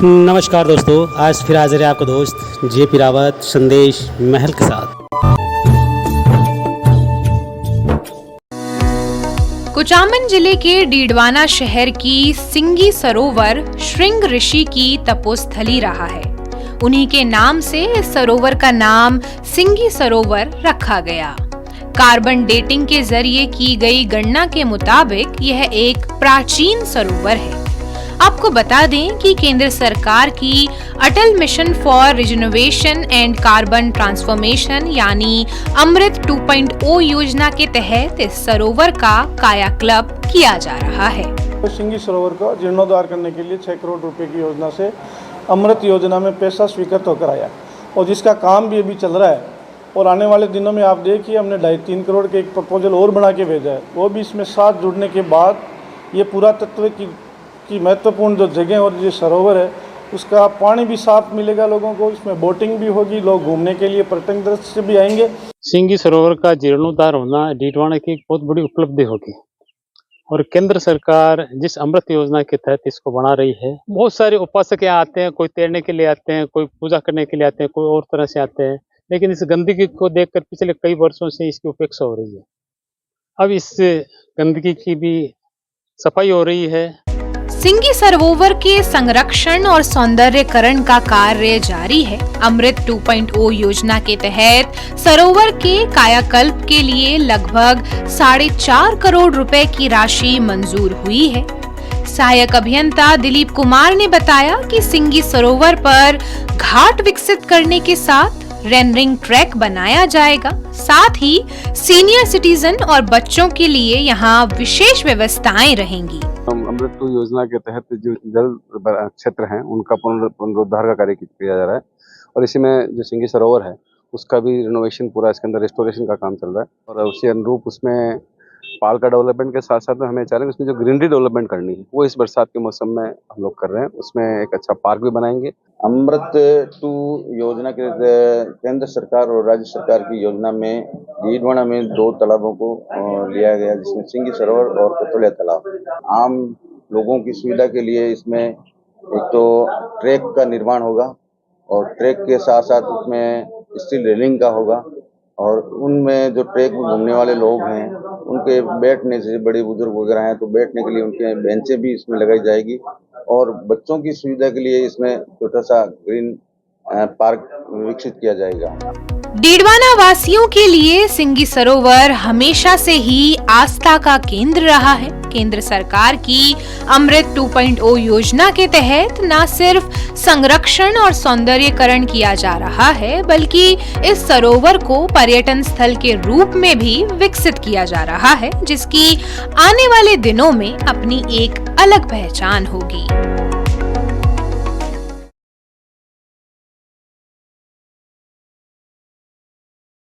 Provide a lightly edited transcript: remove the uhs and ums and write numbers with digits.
नमस्कार दोस्तों, आज फिर हाजिर है आपका दोस्त जेपी रावत संदेश महल के साथ। कुचामन जिले के डीडवाना शहर की सिंगी सरोवर श्रृंग ऋषि की तपोस्थली रहा है। उन्हीं के नाम से इस सरोवर का नाम सिंगी सरोवर रखा गया। कार्बन डेटिंग के जरिए की गई गणना के मुताबिक यह एक प्राचीन सरोवर है। आपको बता दें कि केंद्र सरकार की Atal mission for rejuvenation and carbon transformation यानी अमृत 2.0 योजना के तहत इस सरोवर का कायाकल्प किया जा रहा है। सिंगी सरोवर का जीर्णोद्धार करने के लिए 6 करोड़ रुपए की योजना से अमृत योजना में पैसा स्वीकृत होकर आया और जिसका काम भी अभी चल रहा है। और आने वाले दिनों में आप देखिए, हमने 2.5-3 करोड़ के एक प्रपोजल और बना के भेजा है। वो भी इसमें साथ जुड़ने के बाद ये पूरा तत्व की महत्वपूर्ण जो जगह और जो सरोवर है उसका पानी भी साफ मिलेगा लोगों को। इसमें बोटिंग भी होगी, लोग घूमने के लिए पर्यटन दृष्टि से भी आएंगे। सिंगी सरोवर का जीर्णोद्धार होना डीडवाना की एक बहुत बड़ी उपलब्धि होगी और केंद्र सरकार जिस अमृत योजना के तहत इसको बना रही है, बहुत सारे उपासक यहाँ आते हैं। कोई तैरने के लिए आते हैं, कोई पूजा करने के लिए आते हैं, कोई और तरह से आते हैं। लेकिन इस गंदगी को देखकर पिछले कई वर्षों से इसकी उपेक्षा हो रही है। अब इस गंदगी की भी सफाई हो रही है। सिंगी सरोवर के संरक्षण और सौंदर्यकरण का कार्य जारी है। अमृत 2.0 योजना के तहत सरोवर के कायाकल्प के लिए लगभग 4.5 करोड़ रुपए की राशि मंजूर हुई है। सहायक अभियंता दिलीप कुमार ने बताया कि सिंगी सरोवर पर घाट विकसित करने के साथ रेनरिंग ट्रैक बनाया जाएगा। साथ ही सीनियर सिटीजन और बच्चों के लिए यहाँ विशेष व्यवस्थाएं रहेंगी। अमृत 2 योजना के तहत जो जल क्षेत्र हैं उनका पुनरुद्धार का कार्य किया जा रहा है और इसी में जो सिंगी सरोवर है उसका भी रिनोवेशन, पूरा इसके अंदर रेस्टोरेशन का काम चल रहा है। और उसी अनुरूप उसमें पार्क का डेवलपमेंट के साथ साथ में हमें चाह रहे हैं उसमें जो ग्रीनरी डेवलपमेंट करनी है वो इस बरसात के मौसम में हम लोग कर रहे हैं। उसमें एक अच्छा पार्क भी बनाएंगे। अमृत 2 योजना के केंद्र सरकार और राज्य सरकार की योजना में डीडवाना में 2 तालाबों को लिया गया, जिसमें सिंगी सरोवर और कतोलिया तालाब। आम लोगों की सुविधा के लिए इसमें एक तो ट्रैक का निर्माण होगा और ट्रैक के साथ साथ उसमें स्टील रेलिंग का होगा और उनमें जो ट्रैक में घूमने वाले लोग हैं उनके बैठने से, बड़े बुजुर्ग वगैरह हैं तो बैठने के लिए उनके बेंचें भी इसमें लगाई जाएगी और बच्चों की सुविधा के लिए इसमें छोटा सा ग्रीन पार्क विकसित किया जाएगा। डीडवाना वासियों के लिए सिंगी सरोवर हमेशा से ही आस्था का केंद्र रहा है। केंद्र सरकार की अमृत 2.0 योजना के तहत न सिर्फ संरक्षण और सौंदर्यकरण किया जा रहा है, बल्कि इस सरोवर को पर्यटन स्थल के रूप में भी विकसित किया जा रहा है, जिसकी आने वाले दिनों में अपनी एक अलग पहचान होगी।